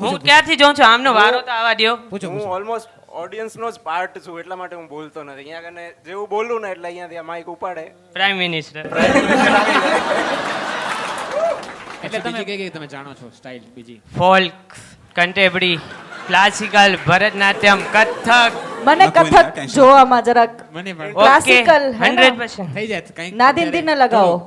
હું ક્યારથી જોઉં છું આમનો વારો તો આવા દ્યો હું ઓલમોસ્ટ ઓડિયન્સ નો જ પાર્ટ છું એટલા માટે હું બોલતો નથી. અહીંયા કને જેવું બોલું ને એટલે અહીંયા માઇક ઉપાડે પ્રાઇમ મિનિસ્ટર એટલે તમે કઈ તમે જાણો છો સ્ટાઇલ બીજી ફોલ્ક કન્ટેમ્પરરી ક્લાસિકલ ભરતનાટ્યમ કથક મને કથક જોવામાં જરાક મને પણ ક્લાસિકલ 100% થઈ જાય કઈ નાદિન દિન લગાવો.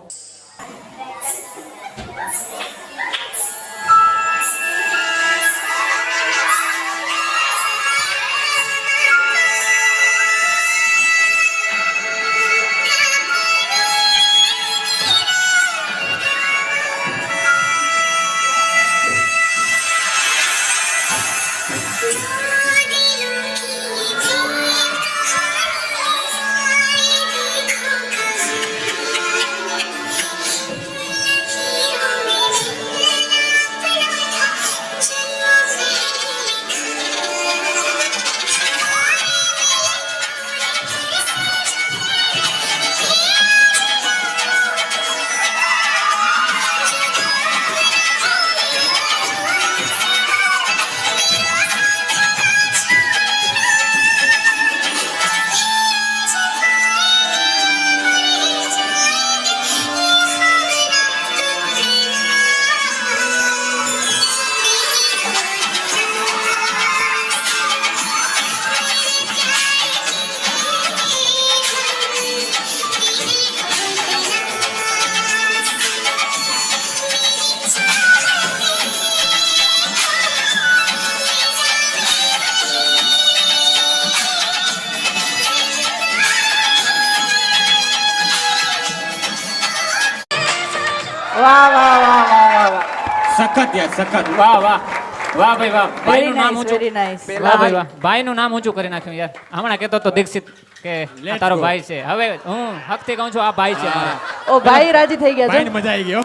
વાહ વાહ વાહ વાહ વાહ સખત યાર સખત વાહ વાહ વાહ ભાઈ વાહ વેરી ભાઈનું નામ નાઇસ ઊંચું વેરી નાઇસ વાહ ભાઈ વાહ ભાઈનું નામ ઊંચું કરી નાખ્યું યાર હમણાં કહેતો તો દીક્ષિત કે આ Let's તારો go. ભાઈ છે હવે હું હકથી કહું છું આ ભાઈ છે મારા ઓ ભાઈ રાજી થઈ ગયા ભાઈને છો મજા આવી ગયો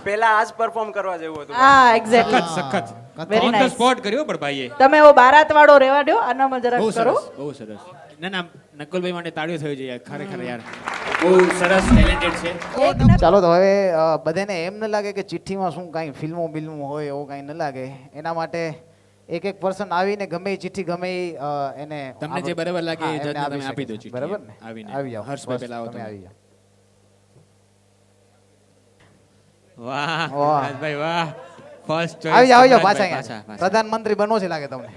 પેલા આજ પરફોર્મ કરવા જેવું હતું હા એક્ઝેક્ટલી સખત Very on the nice. Spot કર્યો પણ ભાઈએ તમે ઓ બારાત વાળો રેવા દો આનામાં જરાક બહુ કરો સરસ બહુ સરસ ના ના નકુલભાઈ માટે તાળીઓ થવી જોઈએ ખરેખર યાર બહુ સરસ ટેલેન્ટેડ છે ચાલો તો હવે બધાને એમ ન લાગે કે ચિઠ્ઠીમાં શું કાંઈ ફિલ્મો બિલ્મો હોય એવું કાંઈ ન લાગે એના માટે એક એક પર્સન આવીને ગમે એ ચિઠ્ઠી ગમે એ એને તમને જે બરાબર લાગે એ હા, એમને જજને તમે શકે આપી દો છે. ચિઠ્ઠી. બરાબર ને આવીને. આવી જાઓ હર્ષભાઈ બસ, પહેલા આવો તમે તમે. આવી જાઓ વાહ વાહ. રાજભાઈ વાહ ફર્સ્ટ ચોઇસ આવી જાઓ પાછા અહીંયા પ્રધાનમંત્રી બનવો છે લાગે તમને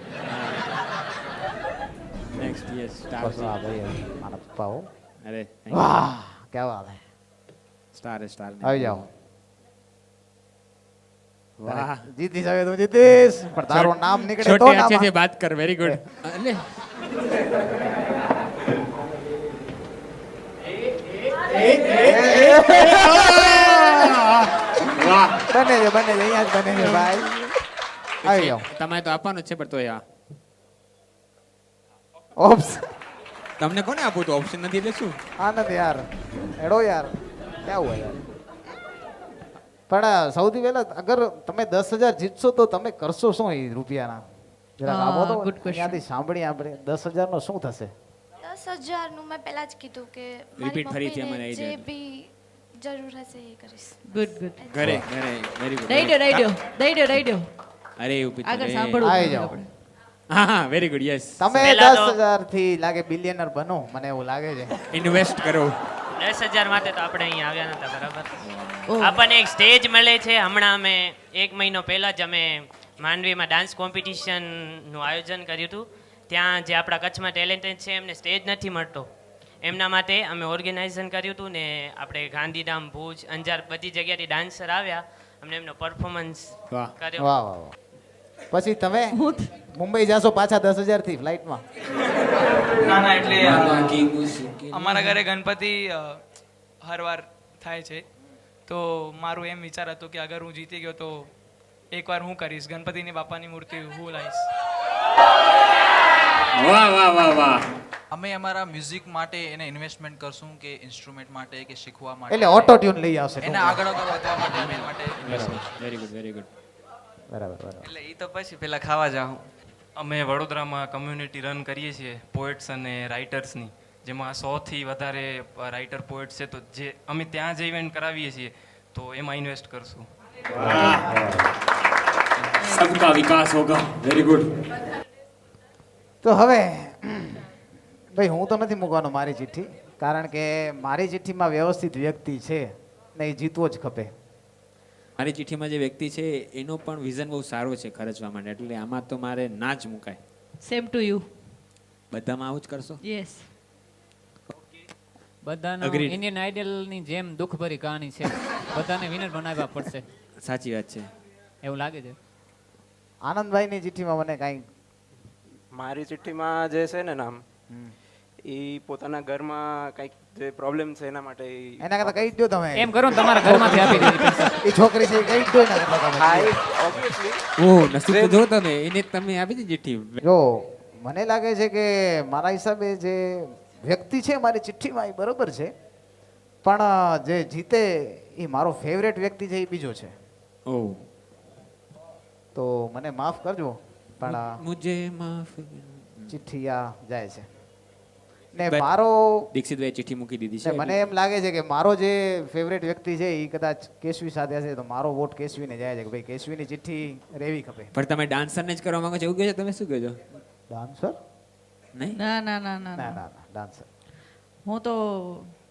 નેક્સ્ટ યસ સ્ટાર બસ, વાહ ભાઈ મારા પપ્પા હો અરે વાહ ક્યાં વાત હે સ્ટાર સ્ટાર આવી જાઓ વાહ જીતી જાવે તો જીતીશ પણ તારું નામ નીકળે તો છોટે નામ अच्छे से बात कर वेरी गुड અલે વાહ બને છે અહીંયા જ બને છે ભાઈ આવી જાઓ તમારે તો આપવાનું જ છે પણ તોય આ ઓપ્સ તમને કોને આપું તો ઓપ્શન નથી એટલે શું આનંદ યાર એડો યાર ક્યાં હુઆ યાર પણ સૌથી પહેલા અગર તમે 10,000 જીતશો તો તમે કરશો શું એ રૂપિયાના જરાક આપો તો good question. ત્યાંથી સાંભળી આપણે 10,000 નો શું થશે 10,000 નું મેં પહેલા જ કીધું કે મારી Repeat ફરીથી મમ્મીને અમારે જે આવી બી જરૂર હશે એ કરીશ ગુડ ગુડ ઘરે ઘરે વેરી ગુડ દઈ દો અરે એવું પીતું આગળ રે. સાંભળવું આવી પડશે જાઓ. આપણે. હા હા વેરી ગુડ યસ તમે પહેલા તો- 10,000 થી લાગે બિલિયનર બનો મને એવું લાગે છે ઇન્વેસ્ટ કરો 10,000 માટે તો આપણે અહીંયા આવ્યા નતા બરાબર આપણને એક સ્ટેજ મળે છે હમણાં અમે 1 મહિનો પહેલા જ અમે માંડવીમાં ડાન્સ કોમ્પિટિશનનું આયોજન કર્યું હતું ત્યાં જે આપણા કચ્છમાં ટેલેન્ટેડ છે એમને સ્ટેજ નથી મળતો એમના માટે અમે ઓર્ગેનાઇઝેશન કર્યું હતું ને આપણે ગાંધીધામ ભુજ અંજાર બધી જગ્યાથી ડાન્સર આવ્યા અમને એમનો પરફોર્મન્સ વાહ કર્યો વાહ વાહ વાહ પછી તમે મુંબઈ જાશો પાછા 10,000 થી ફ્લાઇટમાં ના ના એટલે અમારા ઘરે ગણપતિ હર વાર થાય છે તો મારું એમ વિચાર હતું કે અગર હું જીતી ગયો તો એકવાર હું કરીશ ગણપતિની બાપાની મૂર્તિ હું લાવીશ વાહ વાહ વાહ વાહ અમે અમારા મ્યુઝિક માટે એને ઇન્વેસ્ટમેન્ટ કરશું કે ઇન્સ્ટ્રુમેન્ટ માટે કે શીખવા માટે એટલે ઓટો ટ્યુન લઈ આવશે એને આગળ વધવા માટે અમે માટે invest કરશું. વેરી ગુડ વેરી ગુડ બરાબર બરાબર એટલે એ તો પછી પેલા ખાવા જાઉં અમે વડોદરામાં કમ્યુનિટી રન કરીએ છીએ પોએટ્સ અને રાઇટર્સની જેમાં 100થી વધારે રાઇટર પોએટ્સ છે તો જે અમે ત્યાં જ ઇવેન્ટ કરાવીએ છીએ તો એમાં ઇન્વેસ્ટ કરશું સબકા વિકાસ હોગા વેરી ગુડ તો હવે ભાઈ હું તો નથી મૂકવાનો મારી ચિઠ્ઠી કારણ કે મારી ચિઠ્ઠીમાં વ્યવસ્થિત વ્યક્તિ છે ને એ જીતવો જ ખપે મારી ચિઠ્ઠીમાં જે વ્યક્તિ છે એનો પણ વિઝન બહુ સારો છે ખર્ચવા માટે એટલે આમાં તો મારે ના જ મુકાય સેમ ટુ યુ બધામાં આવું જ કરશો યસ બધાનો Agreed. ઇન્ડિયન આઇડલની જેમ દુઃખભરી કહાની છે બધાને વિનર બનાવવા પડશે સાચી વાત છે એવું લાગે છે આનંદભાઈની ચિઠ્ઠીમાં મને કાંઈ મારી ચિઠ્ઠીમાં જે છે ને નામ એ પોતાના ઘરમાં કંઈક જે પ્રોબ્લેમ છે એના માટે એના કરતા કહી જ દો તમે એમ કરો ને તમારા ઘરમાંથી આપી દીધી પૈસા. એ છોકરી છે એ કહી જ દો એના કરતા તમે. હા ઓબ્વિયસલી ઓહ નસીબ તો જો તમે એને જ તમે આપી દીધી ચિઠ્ઠી જો મને લાગે છે કે મારા હિસાબે જે વ્યક્તિ છે મારી ચિઠ્ઠીમાં એ બરોબર છે પણ જે જીતે એ મારો ફેવરેટ વ્યક્તિ છે એ બીજો છે ઓહ તો મને માફ કરજો પણ મુજે માફ ચિઠ્ઠી આ જાય છે ને ભાઈ, મારો દીક્ષિતભાઈ ચિઠ્ઠી મૂકી દીધી ને છે મને એમ લાગે છે કે મારો જે ફેવરેટ વ્યક્તિ છે એ કદાચ કેશવી સાથે હશે તો મારો વોટ કેશવીને જાય છે કે ભાઈ કેશવીની ચિઠ્ઠી રહેવી ખપે પણ તમે ડાન્સરને જ કરવા માંગો છો એવું કહો છો તમે શું કહો છો ડાન્સર નહીં ના ના ના ના ના ના ના ના ડાન્સર હું તો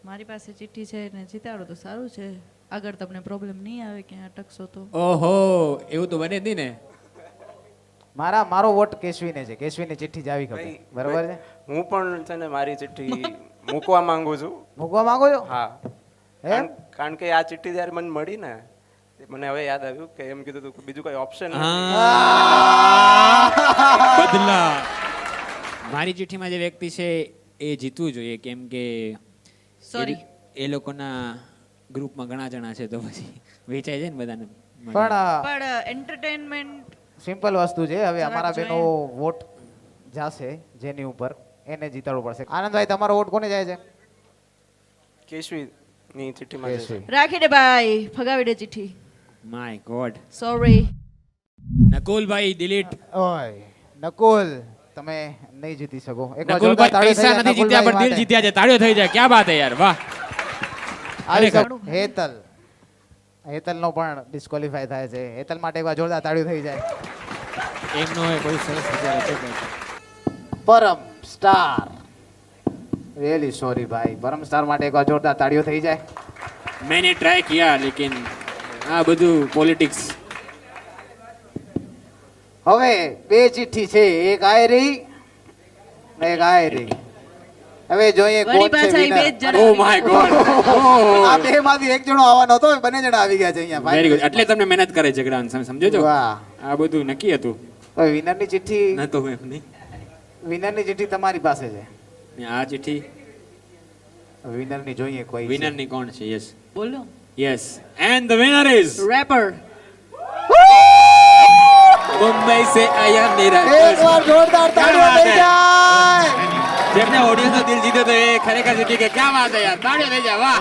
મારી પાસે ચિઠ્ઠી છે ને જીતાડો તો સારું છે આગળ તમને પ્રોબ્લેમ નહીં આવે ક્યાં અટકશો તો ઓહો એવું તો બને જ નહીં ને મારો વોટ કેશવીને છે કેશવીની ચિઠ્ઠી જ આવી ખપે બરાબર છે હું પણ છે ને મારી ચિઠ્ઠી મૂકવા માંગુ છું મૂકવા માંગો છો હા એમ કારણ કે આ ચિઠ્ઠી જ્યારે મને મળી ને મને હવે યાદ આવ્યું કે એમ કીધું હતું કે બીજું કોઈ ઓપ્શન બદલા મારી ચિઠ્ઠીમાં જે વ્યક્તિ છે એ જીતવું જોઈએ કેમ કે Sorry. એ લોકોના ગ્રુપમાં ઘણા જણા છે તો પછી વેચાઈ જાય ને બધાને પણ એન્ટરટેનમેન્ટ સિમ્પલ વસ્તુ છે. હવે અમારા બેનો વોટ જાશે જેની ઉપર એને જીતાડવું પડશે. આનંદભાઈ તમારો વોટ કોને જાય છે? કેશવી ની ચિઠ્ઠીમાં જાય છે. રાખી દે ભાઈ, ફગાવી દે ચિઠ્ઠી. My God. સોરી. નકુલભાઈ ડિલીટ. ઓય નકુલ, તમે નહીં જીતી શકો. એકવાર જોરદાર નકુલભાઈ તાળીઓ થઈ પૈસા જાય નથી જીત્યા પણ દિલ નકુલભાઈ જીત્યા છે. તાળીઓ થઈ જાય. ક્યાં બાત હે યાર, વાહ. આવી શકો. હેતલ નો પણ ડિસ્કોલિફાય થાય છે. હેતલ માટે એકવાર જોરદાર તાળીઓ થઈ જાય. એમનો એ કોઈ સરસ વિચાર હતો પણ. પરમ સ્ટાર, रियली सॉरी भाई. परम स्टार માટે એકવાર જોરદાર તાળીઓ થઈ જાય. मैंने ट्राई किया लेकिन આ બધું પોલિટિક્સ. હવે બે ચિઠ્ઠી છે, એક આયરી ને એક આયરી. હવે જોઈએ કોણ છે winner. Oh my God. આ બે માંથી એક જણો આવવાનો હતો, બંને જણા આવી ગયા છે અહીંયા. Very good. એટલે તમને મહેનત કરે છે ગ્રાન, સમજો છો? વાહ. આ બધું નક્કી હતું. હવે વિનર ની ચિઠ્ઠી, ન તો એમ નહીં. વિનર ની ચિઠ્ઠી તમારી પાસે છે. ને આ ચિઠ્ઠી વિનર ની જોઈએ કોઈ વિનર ની કોણ છે? યસ બોલો. Yes and the winner is wrapper. Mumbai સે આયા મેરા. એકવાર જોરદાર તાળીઓ થઈ જાય. જેમને ઓડિયન્સનો દિલ જીત્યો તો એ ખરેખર કે ક્યાં વાત છે યાર. તાળીઓ થઈ જાય, વાહ.